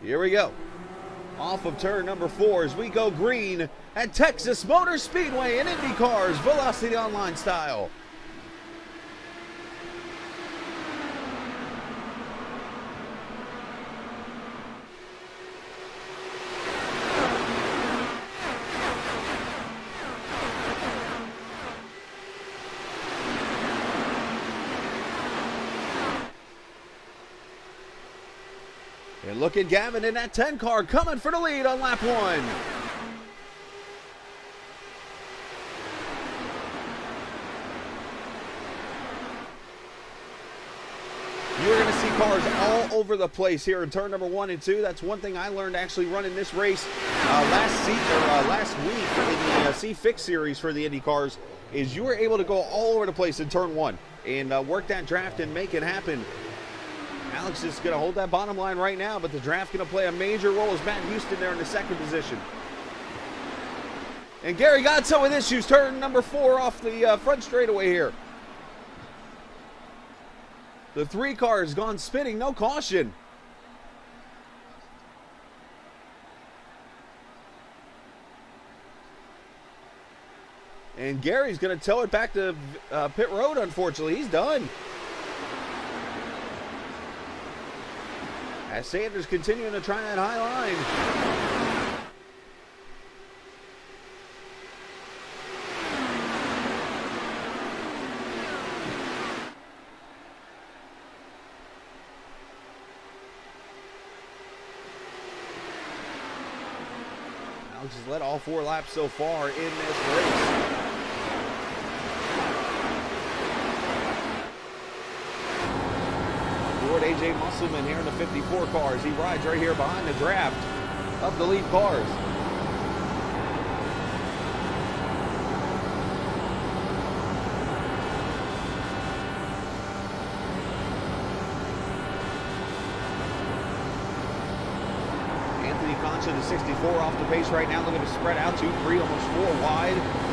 Here we go. Off of turn number 4 as we go green at Texas Motor Speedway in IndyCar's Velocity Online style. And look at Gavin in that 10 car coming for the lead on lap 1. You're going to see cars all over the place here in turn number 1 and 2. That's one thing I learned actually running this race last week in the C-Fix series for the Indy cars, is you were able to go all over the place in turn 1 and work that draft and make it happen. Alex is going to hold that bottom line right now, but the draft going to play a major role as Matt Houston there in the second position. And Gary Godso with issues, turn number 4 off the front straightaway here. The 3 car has gone spinning, no caution. And Gary's going to tow it back to pit road, unfortunately. He's done. As Sanders continuing to try that high line. Alex has led all 4 laps so far in this race. AJ Musselman here in the 54 cars. He rides right here behind the draft of the lead cars. Anthony Concha, the 64, off the pace right now. Look at the spread out, 2, 3, almost 4 wide.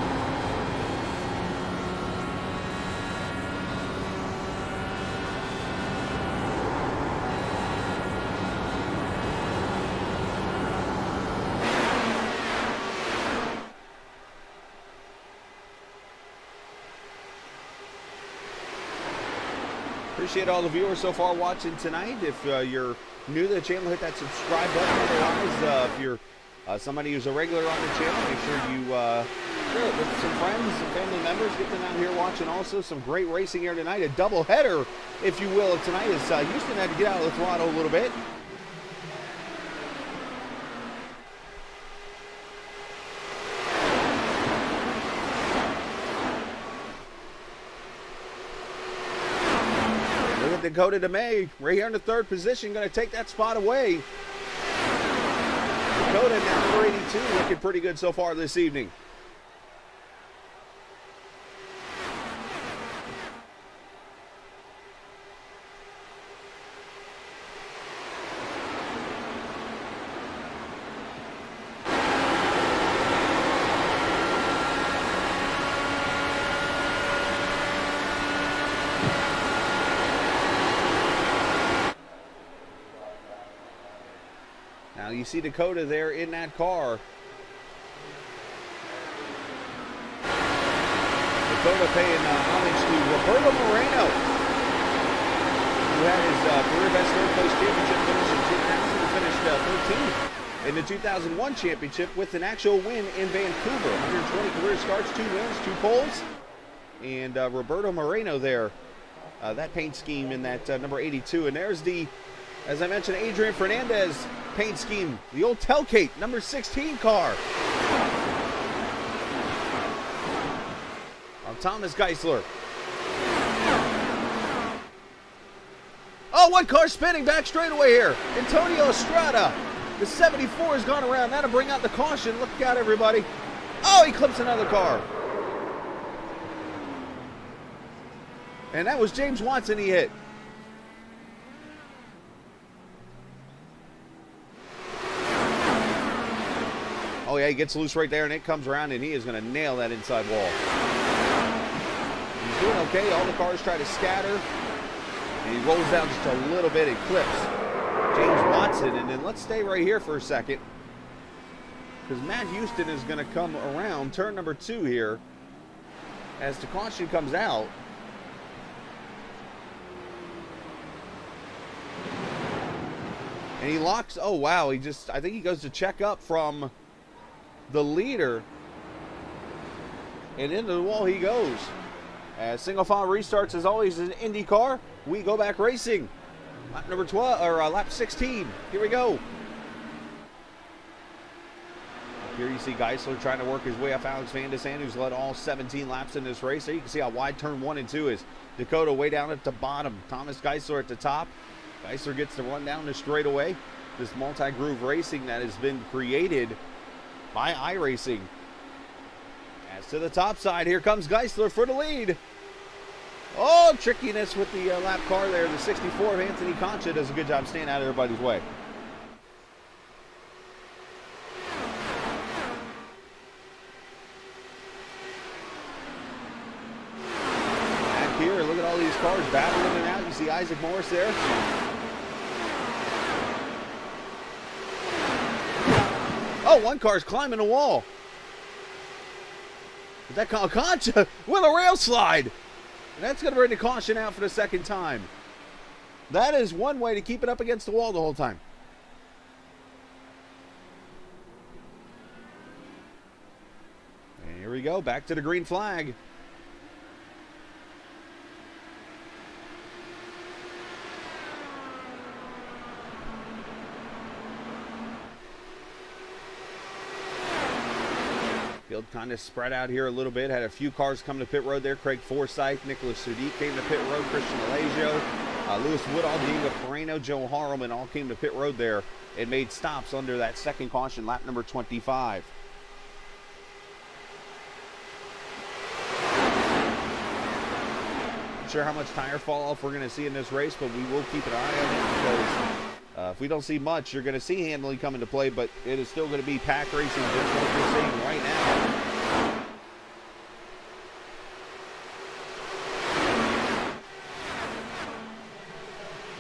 Appreciate all the viewers so far watching tonight. If you're new to the channel, hit that subscribe button. Otherwise, if you're somebody who's a regular on the channel, make sure you share it with some friends and family members. Get them out here watching also. Some great racing here tonight. A double header, if you will, tonight as Houston had to get out of the throttle a little bit. Dakota DeMay right here in the 3rd position, going to take that spot away. Dakota now number 82, looking pretty good so far this evening. Now you see Dakota there in that car. Dakota paying homage to Roberto Moreno, who had his career best 3rd place championship finish in 2000 and finished 13th in the 2001 championship with an actual win in Vancouver. 120 career starts, 2 wins, 2 poles. And Roberto Moreno there, that paint scheme in that number 82. And there's the, as I mentioned, Adrian Fernandez paint scheme, the old tailgate number 16 car of Thomas Geisler. Oh, one car spinning back straightaway here. Antonio Estrada, the 74 has gone around. That'll bring out the caution. Look out, everybody. Oh, he clips another car. And that was James Watson he hit. Oh yeah, he gets loose right there and it comes around and he is going to nail that inside wall. He's doing okay. All the cars try to scatter and he rolls down just a little bit and clips James Watson. Johnson. And then let's stay right here for a second, because Matt Houston is going to come around turn number 2 here as the caution comes out. And he locks, oh wow, I think he goes to check up from the leader. And into the wall he goes. As single file restarts, as always, in IndyCar, we go back racing. Lap number 12, or lap 16. Here we go. Up here you see Geisler trying to work his way up Alex Van de Sande, who's led all 17 laps in this race. There you can see how wide turn 1 and 2 is. Dakota way down at the bottom. Thomas Geisler at the top. Geisler gets to run down the straightaway. This multi-groove racing that has been created by iRacing. As to the top side, here comes Geisler for the lead. Oh, trickiness with the lap car there. The 64 of Anthony Concha does a good job staying out of everybody's way. Back here, look at all these cars battling in and out. You see Isaac Morris there. Oh, one car's climbing a wall. Is that Concha with a rail slide? And that's going to bring the caution out for the second time. That is one way to keep it up against the wall the whole time. And here we go, back to the green flag. Field kind of spread out here a little bit. Had a few cars come to pit road there. Craig Forsyth, Nicholas Sudik came to pit road. Christian Alagio, Lewis Woodall, Diego Pereno, Joe Harleman all came to pit road there and made stops under that second caution, lap number 25. Not sure how much tire fall off we're going to see in this race, but we will keep an eye on it because if we don't see much, you're going to see handling come into play, but it is still going to be pack racing just like we're seeing right now.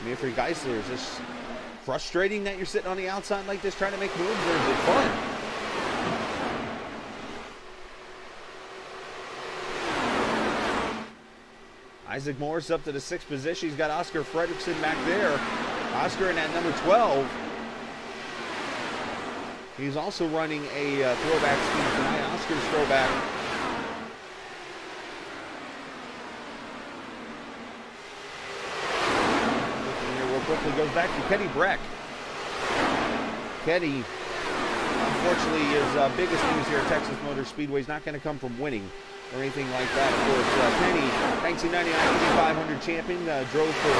I mean, for Geisler, is this frustrating that you're sitting on the outside like this trying to make moves, or is it fun? Isaac Morris up to the 6th position. He's got Oscar Fredrickson back there. Oscar in at number 12. He's also running a throwback scheme tonight. Oscar's throwback. Looking here real quickly, goes back to Kenny Breck. Kenny, unfortunately, his biggest news here at Texas Motor Speedway is not going to come from winning or anything like that. Of course, Kenny, 1999 Indy 500 champion, drove for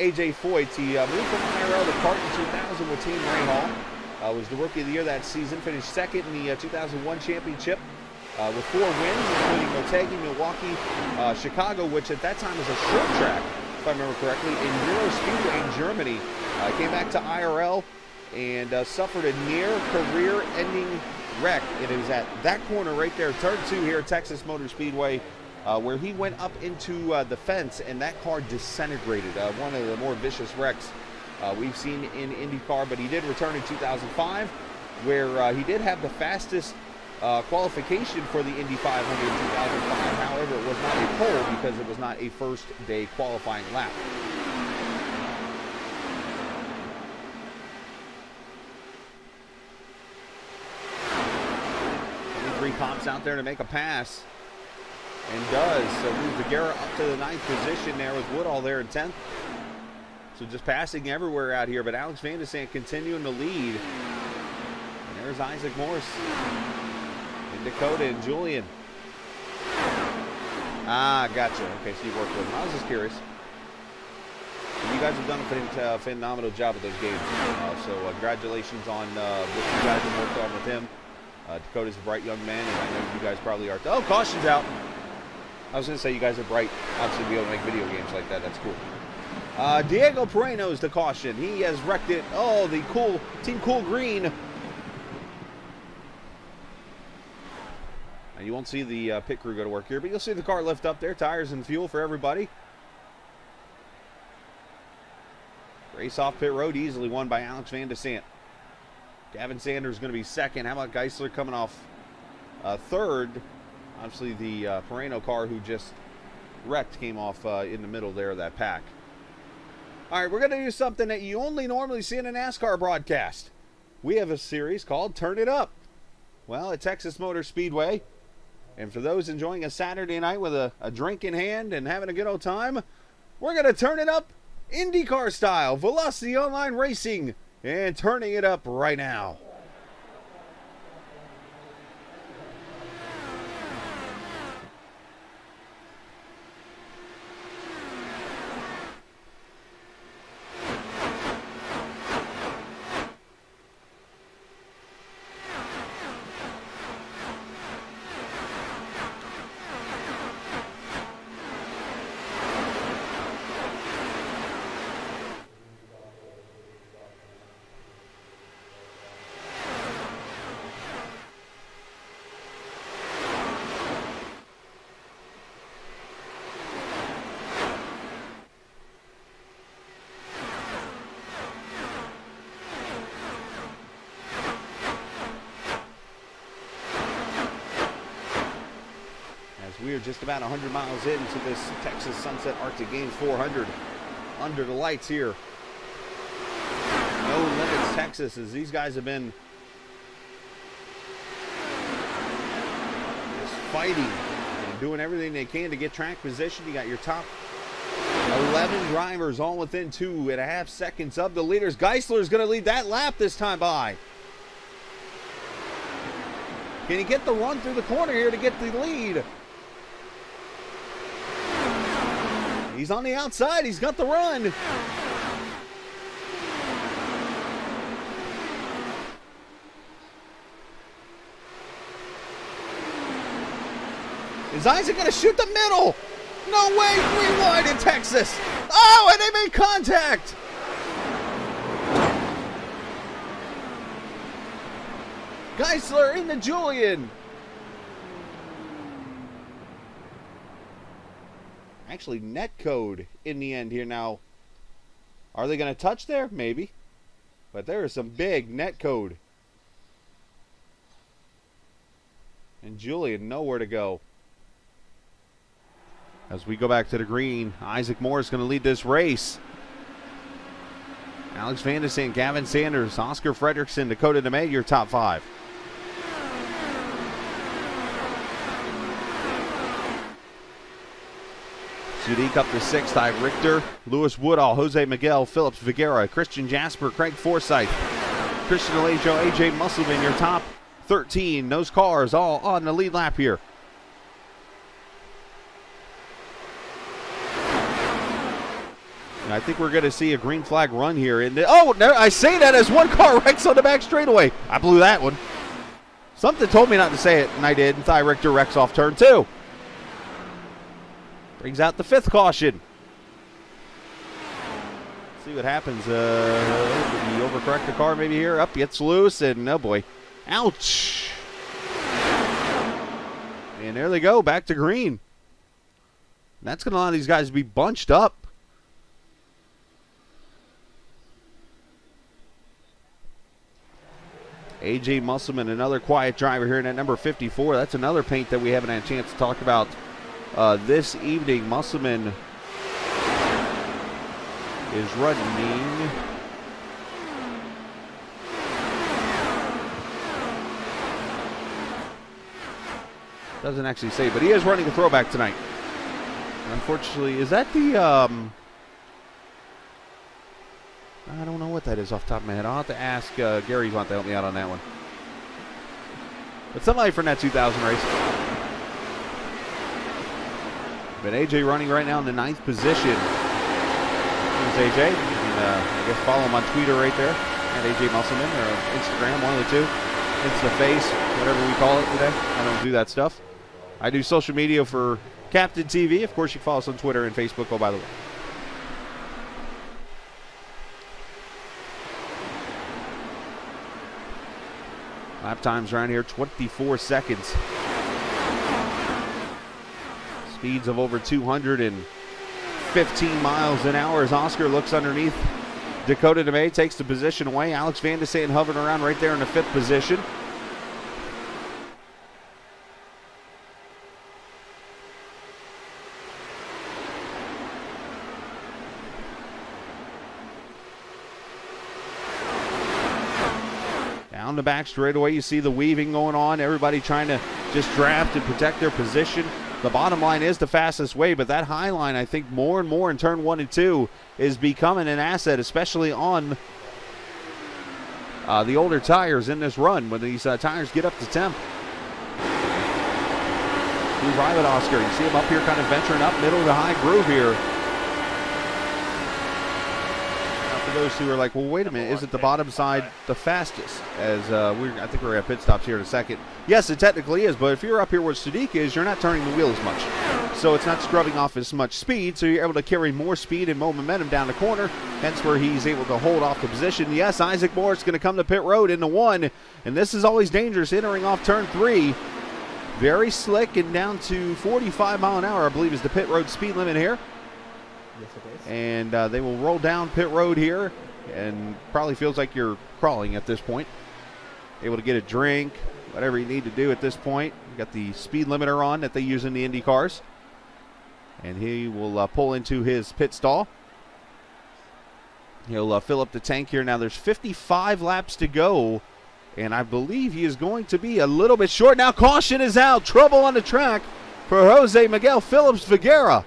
AJ Foyt. He moved from IRL to CART in 2000 with Team Ray Hall. Was the Rookie of the Year that season. Finished second in the 2001 championship with 4 wins, including Motegi, Milwaukee, Chicago, which at that time was a short track, if I remember correctly, in Euro Speedway in Germany. Came back to IRL and suffered a near career-ending wreck. It is at that corner right there, turn 2 here at Texas Motor Speedway, where he went up into the fence and that car disintegrated. One of the more vicious wrecks we've seen in IndyCar, but he did return in 2005, where he did have the fastest qualification for the Indy 500 in 2005. However, it was not a pole because it was not a first day qualifying lap. 3 pops out there to make a pass, and does. So moves Vigera up to the 9th position there with Woodall there in 10th. So just passing everywhere out here, but Alex Van de Sande continuing to lead. And there's Isaac Morse and Dakota and Julian. Ah, gotcha. Okay, so you worked with him. I was just curious. You guys have done a phenomenal job with those games. So congratulations on what you guys have worked on with him. Dakota's a bright young man, and I know you guys probably are. Oh, caution's out. I was going to say you guys are bright. Obviously, to be able to make video games like that, that's cool. Diego Pereno's the caution. He has wrecked it. Oh, the cool Team Cool Green. And you won't see the pit crew go to work here, but you'll see the car lift up there. Tires and fuel for everybody. Race off pit road, easily won by Alex Van de Sant. Gavin Sanders going to be second. How about Geisler coming off third? Obviously, the Moreno car who just wrecked came off in the middle there of that pack. All right, we're going to do something that you only normally see in a NASCAR broadcast. We have a series called Turn It Up. Well, at Texas Motor Speedway, and for those enjoying a Saturday night with a drink in hand and having a good old time, we're going to turn it up IndyCar style, Velocity Online Racing, and turning it up right now. We are just about 100 miles into this Texas Sunset Arctic Games 400 under the lights here. No Limits Texas, as these guys have been just fighting and doing everything they can to get track position. You got your top 11 drivers all within 2.5 seconds of the leaders. Geisler is going to lead that lap this time by. Can he get the run through the corner here to get the lead? He's on the outside. He's got the run. Is Isaac going to shoot the middle? No way. 3 wide in Texas. Oh, and they made contact. Geisler into Julian. Actually, net code in the end here now. Are they going to touch there? Maybe. But there is some big net code. And Julian nowhere to go. As we go back to the green, Isaac Moore is going to lead this race. Alex Van de Sant, Gavin Sanders, Oscar Fredrickson, Dakota DeMay, your top 5. Sudik up to 6th, Ty Richter, Lewis Woodall, Jose Miguel, Phillips Vigera, Christian Jasper, Craig Forsyth, Christian Alejo, AJ Musselman, your top 13. Those cars all on the lead lap here. And I think we're going to see a green flag run here. Oh, no, I say that as one car wrecks on the back straightaway. I blew that one. Something told me not to say it, and I did. And Ty Richter wrecks off turn 2. Brings out the 5th caution. See what happens. Did he overcorrect the car maybe here? Up, gets loose, and oh boy. Ouch. And there they go, back to green. That's going to allow these guys to be bunched up. AJ Musselman, another quiet driver here in at number 54. That's another paint that we haven't had a chance to talk about this evening. Musselman is running. Doesn't actually say, but he is running a throwback tonight. Unfortunately, is that the I don't know what that is off the top of my head. I'll have to ask Gary Vaughn to help me out on that one. But somebody from that 2000 race. But AJ running right now in the 9th position. There's AJ. You can, I guess, follow him on Twitter right there. At AJ Musselman or Instagram, one of the two. Instaface, whatever we call it today. I don't do that stuff. I do social media for Captain TV. Of course, you can follow us on Twitter and Facebook. Oh, by the way. Lap times around here, 24 seconds. Speeds of over 215 miles an hour as Oscar looks underneath Dakota DeMay takes the position away. Alex Van de Sande hovering around right there in the 5th position. Down the back straightaway, you see the weaving going on. Everybody trying to just draft and protect their position. The bottom line is the fastest way, but that high line, I think more and more in turn 1 and 2 is becoming an asset, especially on the older tires in this run when these tires get up to temp. Private Oscar, you see him up here kind of venturing up middle of the high groove here. Those who are like, well, wait a minute, isn't the bottom side the fastest? As I think we're at pit stops here in a second. Yes, it technically is, but if you're up here where Sadiq is, you're not turning the wheel as much. So it's not scrubbing off as much speed, so you're able to carry more speed and more momentum down the corner, hence where he's able to hold off the position. Yes, Isaac Morris going to come to pit road into 1, and this is always dangerous, entering off turn 3. Very slick and down to 45 mile an hour, I believe, is the pit road speed limit here. Yes, it is. And they will roll down pit road here, and probably feels like you're crawling at this point. Able to get a drink, whatever you need to do at this point. You got the speed limiter on that they use in the Indy cars. And he will pull into his pit stall. He'll fill up the tank here. Now there's 55 laps to go, and I believe he is going to be a little bit short. Now caution is out. Trouble on the track for Jose Miguel Phillips Figuera.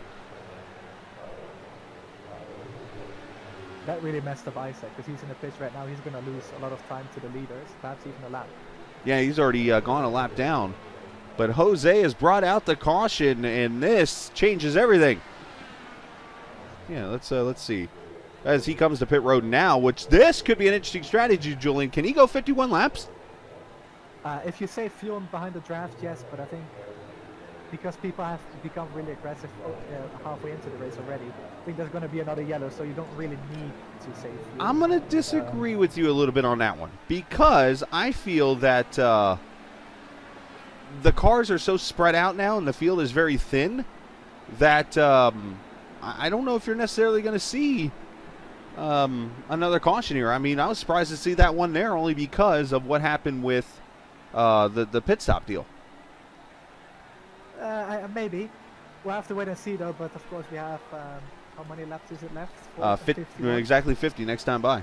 That really messed up Isaac because he's in the pits right now. He's going to lose a lot of time to the leaders, perhaps even a lap. Yeah, he's already gone a lap down. But Jose has brought out the caution, and this changes everything. Yeah, let's see. As he comes to pit road now, which this could be an interesting strategy, Julian. Can he go 51 laps? If you say fuel behind the draft, yes, but I think because people have become really aggressive halfway into the race already, I think there's going to be another yellow, so you don't really need to say fuel. I'm going to disagree with you a little bit on that one, because I feel that the cars are so spread out now and the field is very thin that I don't know if you're necessarily going to see another caution here. I mean, I was surprised to see that one there only because of what happened with the pit stop deal. Maybe. We'll have to wait and see, though. But of course, we have how many laps is it left? 50, exactly 50 next time by.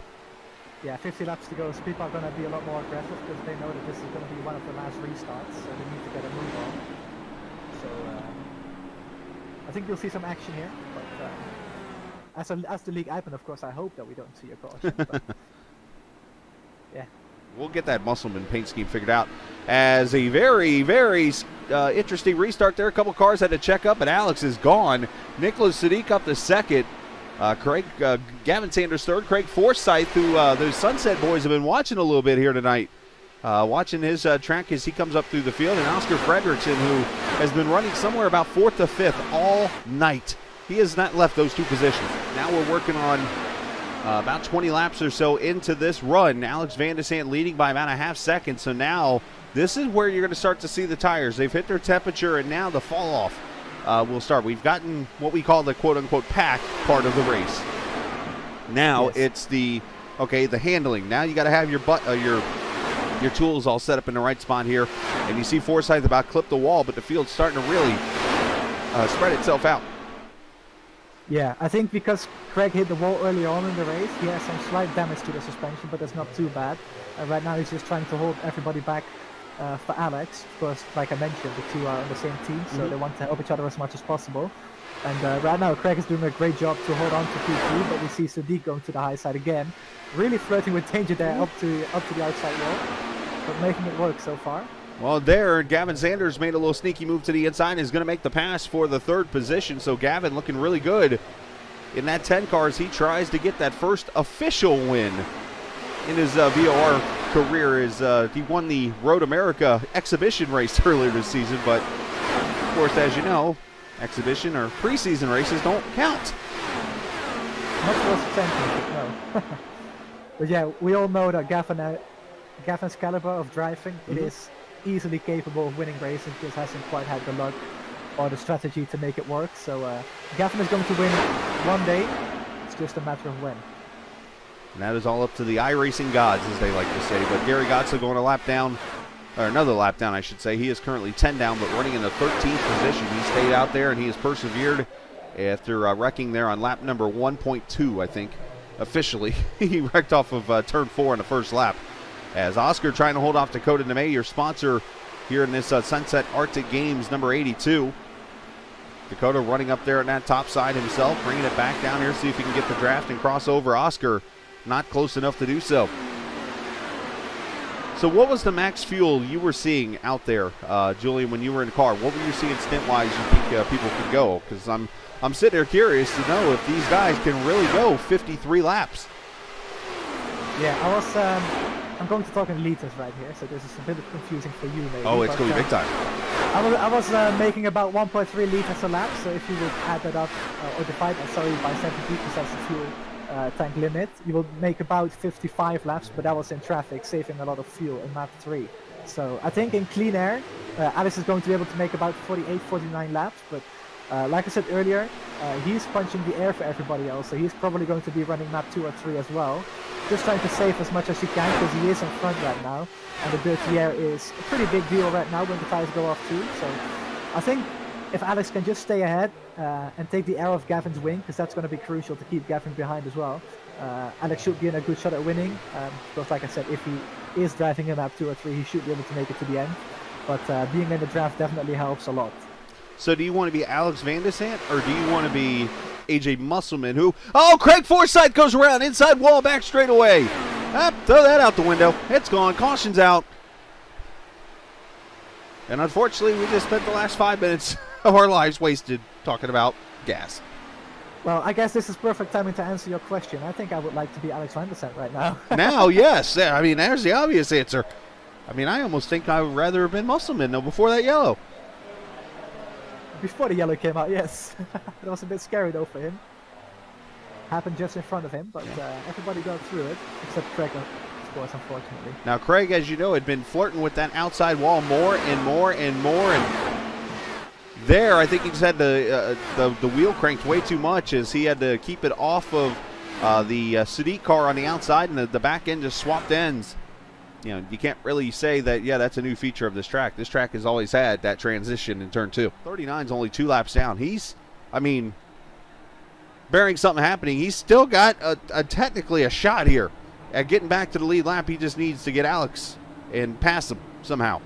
Yeah, 50 laps to go. So people are going to be a lot more aggressive because they know that this is going to be one of the last restarts, so they need to get a move on. So I think you'll see some action here. But as the league admin, of course, I hope that we don't see a caution. But yeah. We'll get that Musselman paint scheme figured out. As a very, very interesting restart there. A couple cars had to check up, but Alex is gone. Nicholas Sadiq up to second. Gavin Sanders third. Craig Forsyth, who those Sunset boys have been watching a little bit here tonight. Watching his track as he comes up through the field. And Oscar Fredrickson, who has been running somewhere about 4th to 5th all night. He has not left those two positions. Now we're working on about 20 laps or so into this run. Alex Van de Sande leading by about a half second. So now this is where you're going to start to see the tires. They've hit their temperature, and now the fall off will start. We've gotten what we call the quote-unquote pack part of the race. Now it's the handling. Now you got to have your tools all set up in the right spot here. And you see Forsyth about clip the wall, but the field's starting to really spread itself out. Yeah, I think because Craig hit the wall early on in the race, he has some slight damage to the suspension, but that's not too bad. Right now he's just trying to hold everybody back for Alex. Of course, like I mentioned, the two are on the same team, so they want to help each other as much as possible. And right now Craig is doing a great job to hold on to P3, but we see Sadiq going to the high side again. Really flirting with danger there up to the outside wall, but making it work so far. Well, there, Gavin Sanders made a little sneaky move to the inside and is going to make the pass for the third position. So Gavin looking really good in that 10 car as he tries to get that first official win in his VOR career. He won the Road America exhibition race earlier this season, but of course, as you know, exhibition or preseason races don't count. Not for us championship, no. But yeah, we all know that Gavin's caliber of driving, it is easily capable of winning races, just hasn't quite had the luck or the strategy to make it work. So Gavin is going to win one day. It's just a matter of when. And that is all up to the iRacing gods, as they like to say. But Gary Gottsel going a lap down, or another lap down, I should say. He is currently 10 down, but running in the 13th position. He stayed out there, and he has persevered after wrecking there on lap number 1.2, I think, officially. He wrecked off of turn 4 in the first lap. As Oscar trying to hold off Dakota Nemeh, your sponsor here in this Sunset Arctic Games number 82. Dakota running up there on that top side himself, bringing it back down here, see if he can get the draft and cross over. Oscar not close enough to do so. So what was the max fuel you were seeing out there, Julian, when you were in the car? What were you seeing stint-wise you think people could go? Because I'm sitting there curious to know if these guys can really go 53 laps. Yeah, I'm going to talk in liters right here, so this is a bit confusing for you maybe. Oh, it's going to be big time. I was making about 1.3 liters a lap, so if you would add that up, or divide that, sorry, by 70 because that's the fuel tank limit, you will make about 55 laps, but that was in traffic, saving a lot of fuel in map 3. So I think in clean air, Alex is going to be able to make about 48, 49 laps, but like I said earlier, he's punching the air for everybody else, so he's probably going to be running map 2 or 3 as well. Just trying to save as much as he can because he is in front right now, and the dirty air is a pretty big deal right now when the tires go off too. So I think if Alex can just stay ahead and take the air off Gavin's wing, because that's going to be crucial to keep Gavin behind as well, Alex should be in a good shot at winning. Because like I said, if he is driving in map 2 or 3, he should be able to make it to the end. But being in the draft definitely helps a lot. So do you want to be Alex Van de Sant, or do you want to be AJ Musselman, who... Oh, Craig Forsyth goes around, inside wall, back straight away. Throw that out the window. It's gone. Caution's out. And unfortunately, we just spent the last 5 minutes of our lives wasted talking about gas. Well, I guess this is perfect timing to answer your question. I think I would like to be Alex Van de Sant right now. Now, yes. I mean, there's the obvious answer. I mean, I almost think I would rather have been Musselman, though, before that yellow. Before the yellow came out, yes. It was a bit scary though for him. Happened just in front of him, but everybody got through it, except Craig, of course, unfortunately. Now, Craig, as you know, had been flirting with that outside wall more and more and more, and there, I think he just had the wheel cranked way too much, as he had to keep it off of the Sadiq car on the outside, and the back end just swapped ends. You know, you can't really say that, yeah, that's a new feature of this track. This track has always had that transition in turn 2. 39's only 2 laps down. He's, I mean, bearing something happening, he's still got technically a shot here at getting back to the lead lap. He just needs to get Alex and pass him somehow.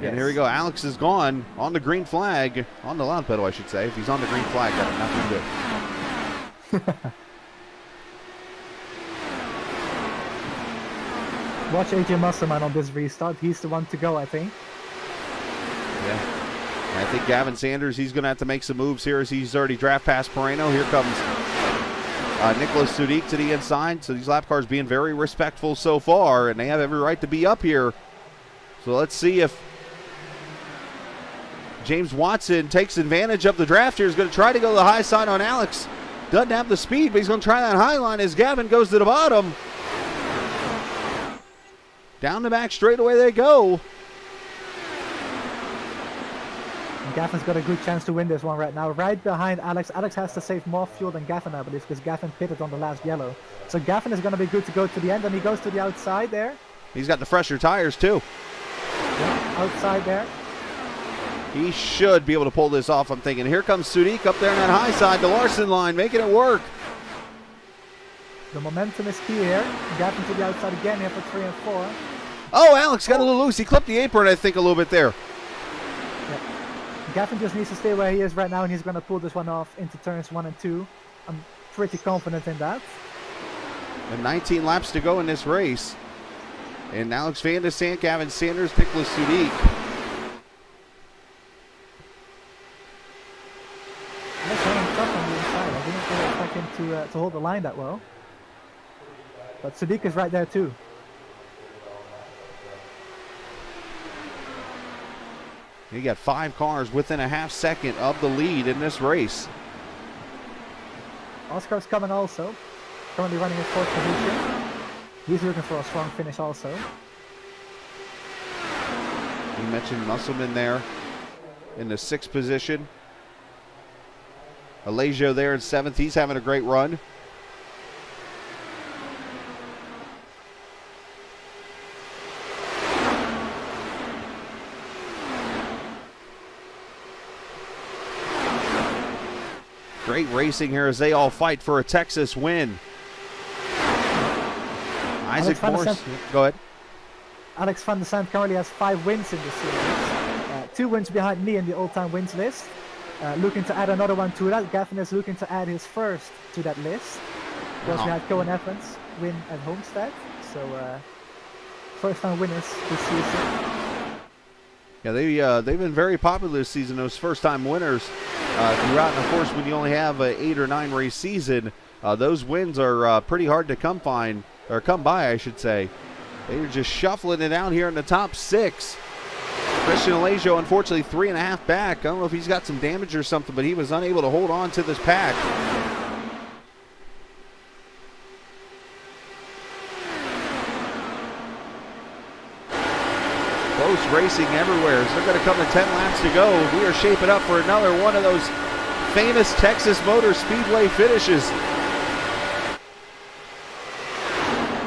Yes. And here we go. Alex is gone on the green flag, on the loud pedal, I should say. If he's on the green flag, that's nothing to do. Watch AJ Musselman on this restart. He's the one to go, I think. Yeah. And I think Gavin Sanders, he's going to have to make some moves here as he's already draft past Moreno. Here comes Nicholas Sadiq to the inside. So these lap cars being very respectful so far, and they have every right to be up here. So let's see if James Watson takes advantage of the draft here. He's going to try to go to the high side on Alex. Doesn't have the speed, but he's going to try that high line as Gavin goes to the bottom. Down the back straightaway they go. And Gavin's got a good chance to win this one right now. Right behind Alex. Alex has to save more fuel than Gavin, I believe, because Gavin pitted on the last yellow. So Gavin is going to be good to go to the end, and he goes to the outside there. He's got the fresher tires, too. Yeah, outside there. He should be able to pull this off, I'm thinking. Here comes Sadiq up there on that high side, the Larson line, making it work. The momentum is key here. Gavin to the outside again here for 3 and 4. Oh, Alex got a little loose. He clipped the apron, I think, a little bit there. Yeah. Gavin just needs to stay where he is right now, and he's going to pull this one off into turns 1 and 2. I'm pretty confident in that. And 19 laps to go in this race. And Alex Van de Sant, Gavin Sanders, Nicholas Sadiq. That's running tough on the inside. I didn't really expect him to hold the line that well. But Sadiq is right there too. He got 5 cars within a half second of the lead in this race. Oscar's coming also. Currently running in 4th position. He's looking for a strong finish also. You mentioned Musselman there in the 6th position. Alejo there in 7th. He's having a great run. Great racing here as they all fight for a Texas win. Isaac Morse. Go ahead. Alex van der Sant currently has 5 wins in the series. 2 wins behind me in the all-time wins list. Looking to add another one to that. Gavin is looking to add his first to that list. Of course, we had Cohen Evans win at Homestead. So, first-time winners this season. Yeah, they've been very popular this season, those first-time winners throughout. And, of course, when you only have an 8 or 9 race season, those wins are pretty hard to come by, I should say. They're just shuffling it out here in the top 6. Christian Alajo, unfortunately, 3.5 back. I don't know if he's got some damage or something, but he was unable to hold on to this pack. Close racing everywhere. So they're going to come to 10 laps to go. We are shaping up for another one of those famous Texas Motor Speedway finishes.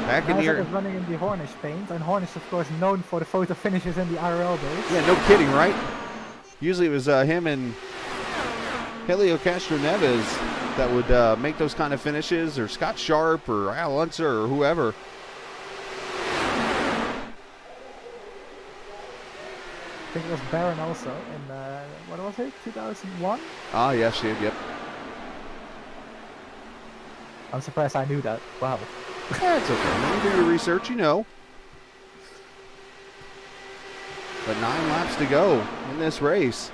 Back in here, running in the Hornish paint, and Hornish, of course, known for the photo finishes in the IRL days. Yeah, no kidding, right? Usually it was him and Helio Castro Neves that would make those kind of finishes, or Scott Sharp, or Al Unser, or whoever. I think it was Barron also in, what was it, 2001? Ah, yes, yep. I'm surprised I knew that. Wow. That's okay. When you do your research, you know. But 9 laps to go in this race.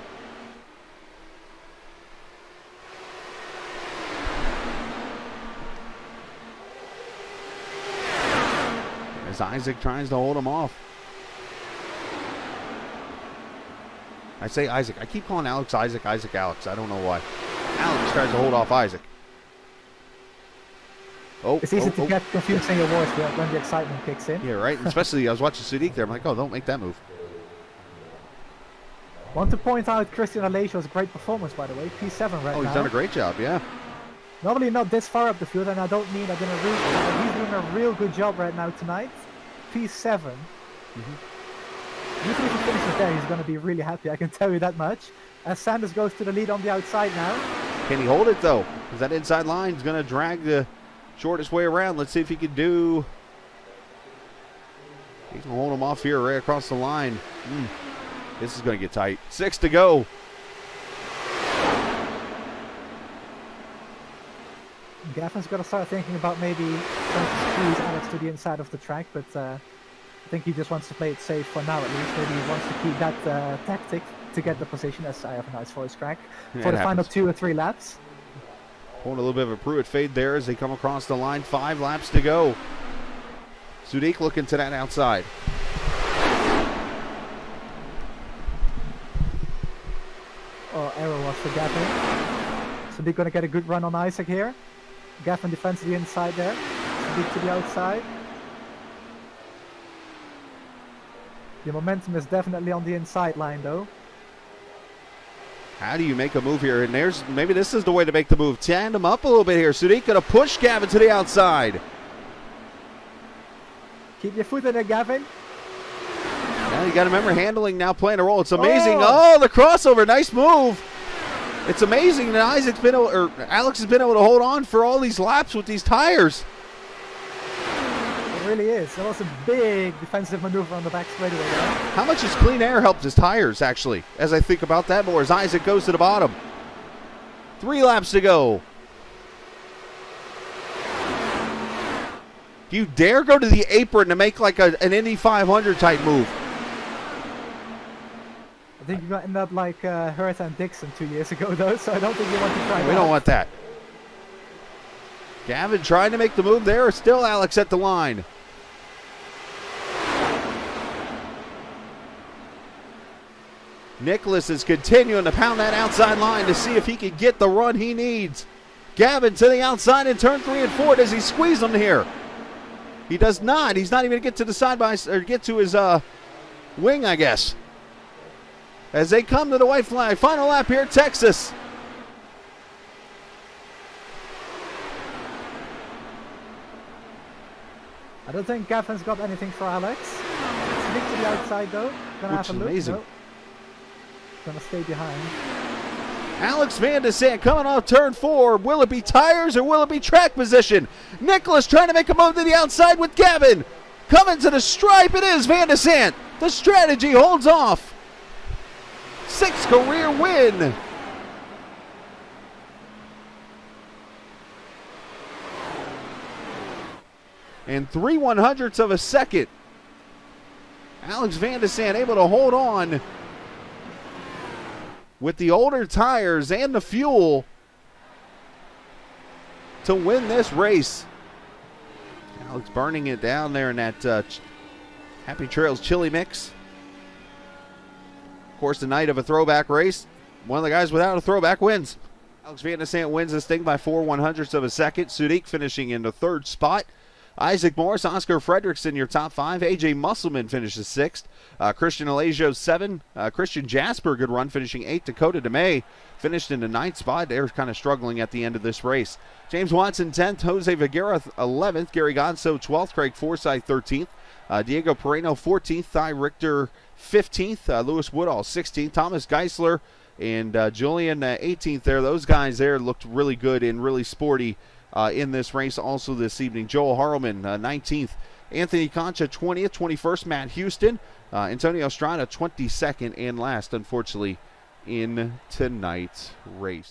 As Isaac tries to hold him off. I say Isaac. I keep calling Alex Isaac, Alex. I don't know why. Alex tries to hold off Isaac. It's easy to get confused in your voice when the excitement kicks in. Yeah, right. Especially I was watching Sadiq there. I'm like, oh, don't make that move. Want to point out Christian Alajo's great performance, by the way. P7 right now. Oh, he's done a great job, yeah. Normally not this far up the field, and I don't mean that in a rude way, but he's doing a real good job right now tonight. P7. Usually if he finishes there, he's going to be really happy, I can tell you that much. As Sanders goes to the lead on the outside now. Can he hold it, though? Because that inside line is going to drag the shortest way around. Let's see if he can do. He can hold him off here right across the line. This is going to get tight. 6 to go. Gavin's got to start thinking about maybe trying to squeeze Alex to the inside of the track, but I think he just wants to play it safe for now at least. Maybe he wants to keep that tactic to get the position, as I have a nice voice crack, for the final 2 or 3 laps. Pulling a little bit of a Pruitt fade there as they come across the line. 5 laps to go. Sadiq looking to that outside. Oh, error was for Gavin. Sadiq going to get a good run on Isaac here. Gavin defends the inside there. Sadiq to the outside. The momentum is definitely on the inside line though. How do you make a move here? And maybe this is the way to make the move. Tandem up a little bit here. Sadiq going to push Gavin to the outside. Keep your foot in there, Gavin. Now you got to remember, handling now playing a role. It's amazing. Oh, the crossover. Nice move. It's amazing that Alex has been able to hold on for all these laps with these tires. It really is. That was a big defensive maneuver on the back straightaway there. How much has clean air helped his tires, actually, as I think about that more, as Isaac goes to the bottom. 3 laps to go. Do you dare go to the apron to make like an Indy 500 type move? I think you're going to end up like Hurt and Dixon 2 years ago, though, so I don't think you want to try that. We don't want that. Gavin trying to make the move there. Still Alex at the line. Nicholas is continuing to pound that outside line to see if he can get the run he needs. Gavin to the outside in turn 3 and 4. Does he squeeze him here? He does not. He's not even going to get to the side by, or get to his wing, I guess. As they come to the white flag. Final lap here, Texas. I don't think Gavin's got anything for Alex. Sneak to the outside though. Gonna have a look. Amazing. No. Gonna stay behind. Alex Van de Sant coming off turn 4. Will it be tires or will it be track position? Nicholas trying to make a move to the outside with Gavin. Coming to the stripe, it is Van de Sant. The strategy holds off. 6th career win. And 3/100ths of a second. Alex Van de Sant able to hold on with the older tires and the fuel to win this race. Alex burning it down there in that Happy Trails chili mix. Of course, the night of a throwback race, one of the guys without a throwback wins. Alex Van de Sant wins this thing by 4/100ths of a second. Sudik finishing in the 3rd spot. Isaac Morris, Oscar Fredrickson, your top 5. A.J. Musselman finishes 6th. Christian Alagio, 7. Christian Jasper, good run, finishing 8th. Dakota DeMay finished in the 9th spot. They're kind of struggling at the end of this race. James Watson, 10th. Jose Viguera, 11th. Gary Gonso, 12th. Craig Forsyth, 13th. Diego Pereno, 14th. Ty Richter, 15th. Lewis Woodall, 16th. Thomas Geisler and Julian, 18th there. Those guys there looked really good and really sporty in this race also this evening. Joel Harleman, 19th. Anthony Concha, 20th. 21st, Matt Houston. Antonio Estrada, 22nd and last, unfortunately, in tonight's race.